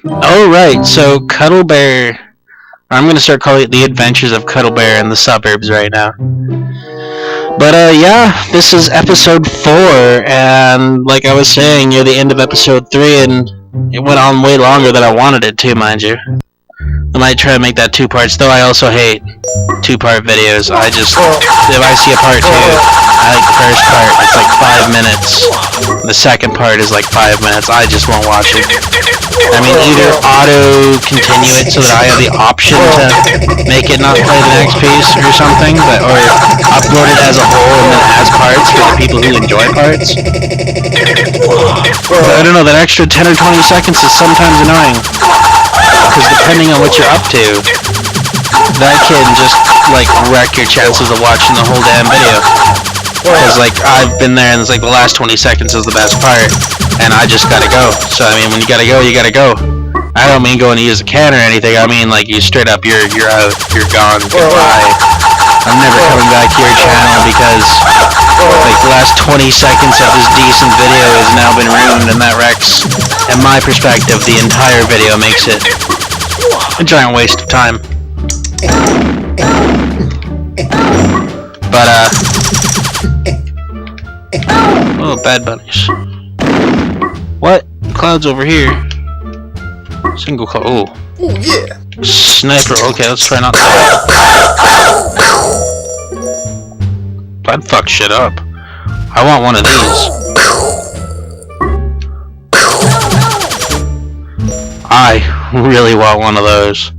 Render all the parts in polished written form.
Oh, right, so Cuddle Bear... I'm gonna start calling it The Adventures of Cuddle Bear in the Suburbs right now. But, yeah, this is episode 4, and like I was saying, near the end of episode 3, and it went on way longer than I wanted it to, mind you. I might try to make that 2 parts, though I also hate 2-part videos. If I see a part 2, I like the first part, it's like 5 minutes. The second part is like 5 minutes, I just won't watch it. I mean, either auto-continue it so that I have the option to make it not play the next piece or something, or upload it as a whole and then as parts for the people who enjoy parts. But I don't know, that extra 10 or 20 seconds is sometimes annoying. Because depending on what you're up to, that can just, like, wreck your chances of watching the whole damn video. Because, like, I've been there and it's like the last 20 seconds is the best part, and I just gotta go. So, I mean, when you gotta go, you gotta go. I don't mean going to use a can or anything, I mean, like, you straight up, you're out, you're gone, goodbye. I'm never coming back to your channel because, like, the last 20 seconds of this decent video has now been ruined, and that wrecks, in my perspective, the entire video, makes it a giant waste of time. But, oh, bad bunnies. What? Cloud's over here. Single cloud. Oh. Oh, yeah. Sniper. Okay, let's try not to. I'd fuck shit up. I want one of these. I really want one of those.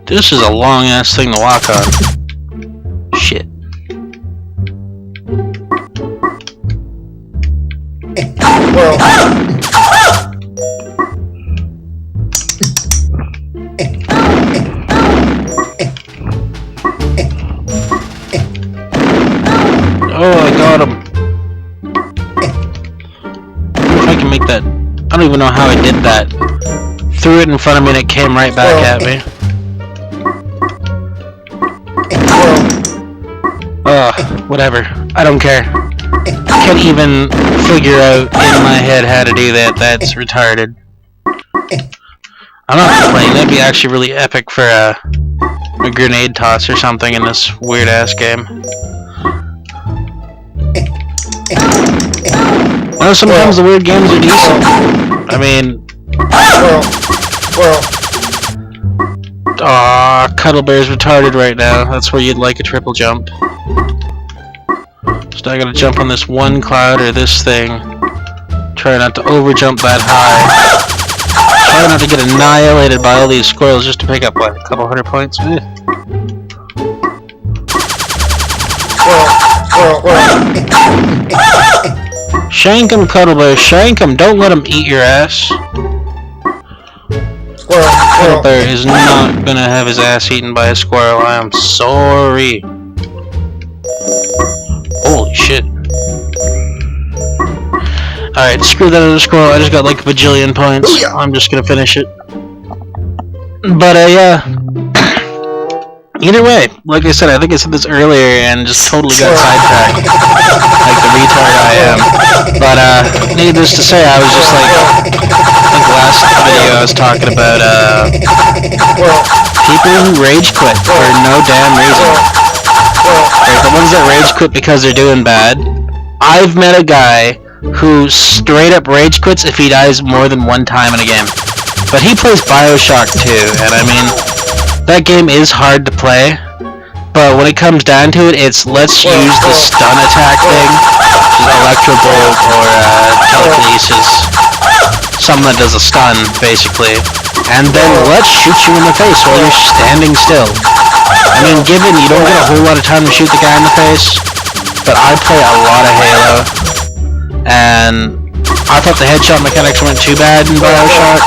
This is a long ass thing to walk on. Shit. Oh, I got him. If I can make that. I don't even know how I did that. Threw it in front of me and it came right back at me. Whatever. I don't care. I can't even figure out in my head how to do that. That's retarded. I'm not complaining. That'd be actually really epic for a grenade toss or something in this weird ass game. Well, sometimes the weird games are decent. I mean... Aw, Cuddle Bear's retarded right now. That's where you'd like a triple jump. So I gotta jump on this one cloud or this thing. Try not to overjump that high. Try not to get annihilated by all these squirrels just to pick up, what, a couple 100 points? Shank him, Cuddle Bear, shank him, don't let him eat your ass. Cuddle Bear is not gonna have his ass eaten by a squirrel, I am sorry. Holy shit. Alright, screw that other squirrel, I just got like a bajillion points. I'm just gonna finish it. But, yeah. Either way, like I said, I think I said this earlier and just totally got sidetracked. Like the retard I am. But, needless to say, I was just like, I think last video I was talking about, people who rage quit for no damn reason. Like, the ones that rage quit because they're doing bad. I've met a guy who straight up rage quits if he dies more than one time in a game. But he plays BioShock 2, and I mean, that game is hard to play, but when it comes down to it, it's let's use the stun attack thing, which is electrobolt or telekinesis, something that does a stun, basically, and then let's shoot you in the face while you're standing still. I mean, given you don't get a whole lot of time to shoot the guy in the face, but I play a lot of Halo, and I thought the headshot mechanics weren't too bad in BioShock.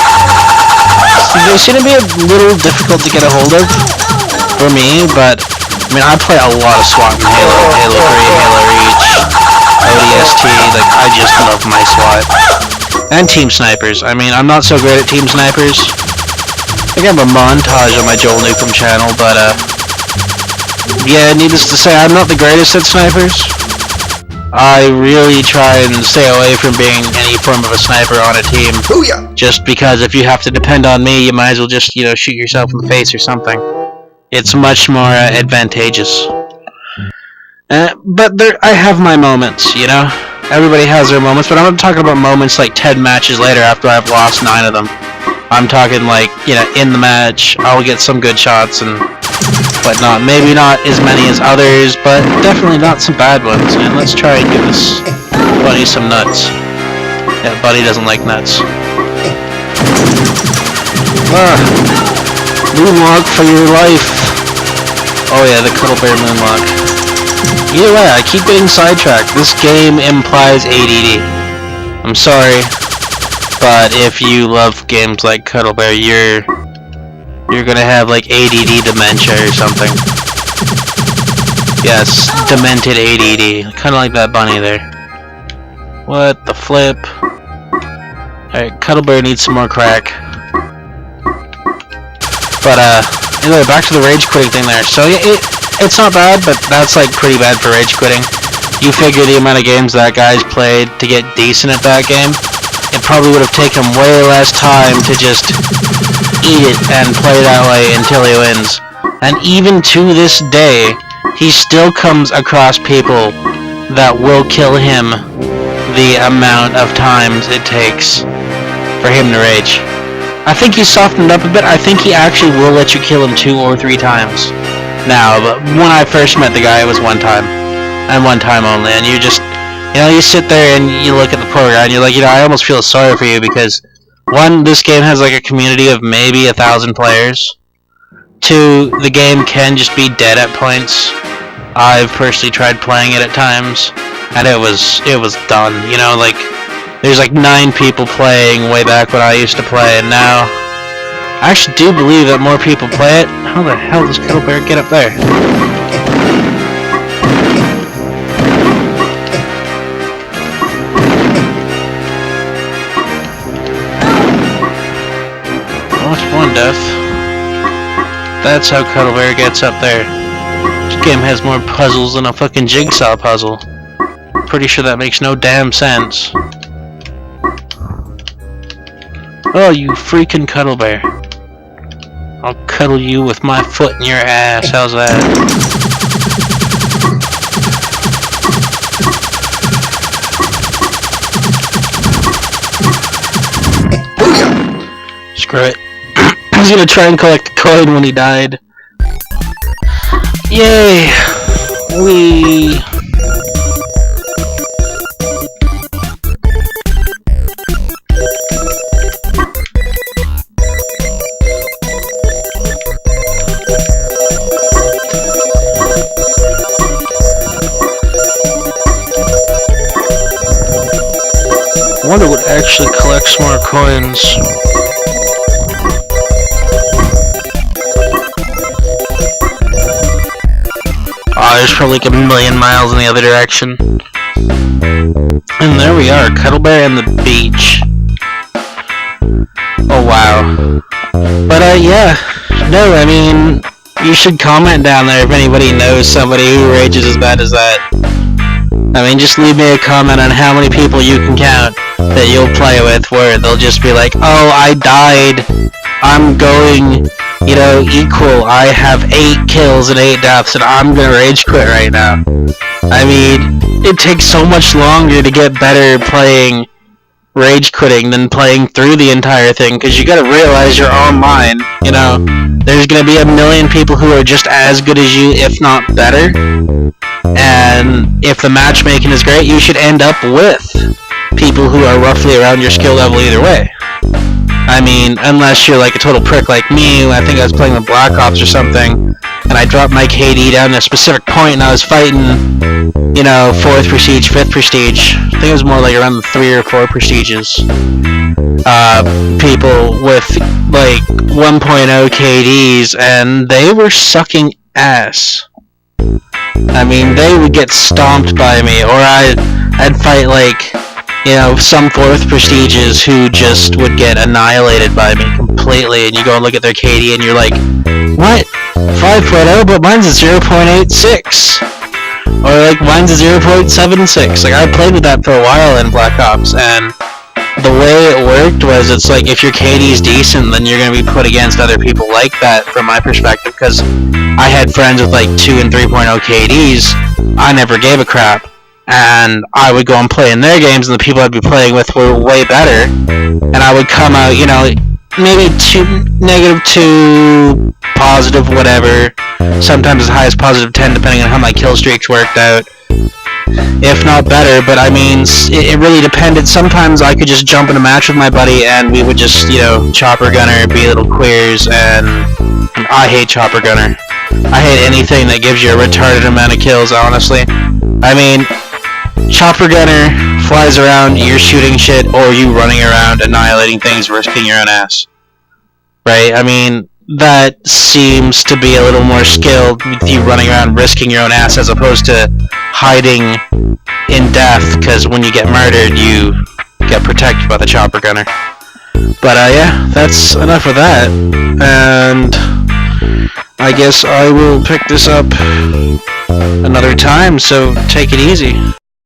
They seem to be a little difficult to get a hold of for me, but I mean, I play a lot of SWAT in Halo, Halo 3, Halo Reach, ODST, like, I just love my SWAT. And Team Snipers. I mean, I'm not so great at Team Snipers. I think I have a montage on my Joel Newcomb channel, but, yeah, needless to say, I'm not the greatest at snipers. I really try and stay away from being any form of a sniper on a team. Booyah! Just because if you have to depend on me, you might as well just, shoot yourself in the face or something. It's much more advantageous. But I have my moments, Everybody has their moments, but I'm not talking about moments like 10 matches later after I've lost 9 of them. I'm talking like, in the match, I'll get some good shots and whatnot. Maybe not as many as others, but definitely not some bad ones. And let's try and give this buddy some nuts. Yeah, buddy doesn't like nuts. Moonwalk for your life. Oh yeah, the Cuddle Bear moonwalk. Either way, I keep getting sidetracked. This game implies ADD. I'm sorry, but if you love games like Cuddle Bear, you're gonna have like ADD dementia or something. Yes, demented ADD. Kinda like that bunny there. What the flip? Alright, Cuddle Bear needs some more crack. But, anyway, back to the rage quitting thing there. So, yeah, it's not bad, but that's, like, pretty bad for rage quitting. You figure the amount of games that guy's played to get decent at that game, it probably would have taken way less time to just eat it and play that way until he wins. And even to this day, he still comes across people that will kill him the amount of times it takes for him to rage. I think he's softened up a bit. I think he actually will let you kill him 2 or 3 times now, but when I first met the guy, it was 1 time. And 1 time only, and you just, you sit there and you look at the poor guy and you're like, I almost feel sorry for you because, 1, this game has like a community of maybe 1,000 players. 2, the game can just be dead at points. I've personally tried playing it at times, and it was done. Like, there's like 9 people playing way back when I used to play, and now I actually do believe that more people play it. How the hell does Cuddle Bear get up there? That's 1 death. That's how Cuddle Bear gets up there. This game has more puzzles than a fucking jigsaw puzzle. Pretty sure that makes no damn sense. Oh, you freaking Cuddle Bear. I'll cuddle you with my foot in your ass. How's that? Screw it. I was gonna try and collect the coin when he died. Yay! Wee! I wonder what actually collects more coins. Oh, there's probably like 1,000,000 miles in the other direction. And there we are, Cuddle Bear and the beach. Oh wow. But yeah, no, I mean, you should comment down there if anybody knows somebody who rages as bad as that. I mean, just leave me a comment on how many people you can count that you'll play with where they'll just be like, oh, I died, I'm going, equal, I have 8 kills and 8 deaths and I'm gonna rage quit right now. I mean, it takes so much longer to get better playing rage quitting than playing through the entire thing, because you gotta realize you're online, there's gonna be 1,000,000 people who are just as good as you, if not better, and if the matchmaking is great, you should end up with people who are roughly around your skill level either way. I mean, unless you're like a total prick like me. I think I was playing with Black Ops or something, and I dropped my KD down to a specific point, and I was fighting, 4th prestige, 5th prestige. I think it was more like around the 3 or 4 prestiges. People with like 1.0 KDs, and they were sucking ass. I mean, they would get stomped by me, or I'd fight like, some 4th prestiges who just would get annihilated by me completely, and you go and look at their KD and you're like, what? 5.0, but mine's a 0.86. Or like mine's a 0.76. Like I played with that for a while in Black Ops, and the way it worked was it's like if your KD is decent, then you're gonna be put against other people like that. From my perspective, because I had friends with like 2 and 3.0 KDs, I never gave a crap, and I would go and play in their games, and the people I'd be playing with were way better, and I would come out, you know, maybe -2, positive whatever, sometimes as high as +10 depending on how my kill streaks worked out, if not better. But I mean, it really depended. Sometimes I could just jump in a match with my buddy and we would just, you know, chopper gunner, be little queers, and I hate chopper gunner. I hate anything that gives you a retarded amount of kills, honestly. I mean, chopper gunner flies around, you're shooting shit, or you running around annihilating things, risking your own ass. Right? I mean, that seems to be a little more skilled with you running around risking your own ass as opposed to hiding in death, because when you get murdered, you get protected by the chopper gunner. But yeah, that's enough of that, and I guess I will pick this up another time, so take it easy.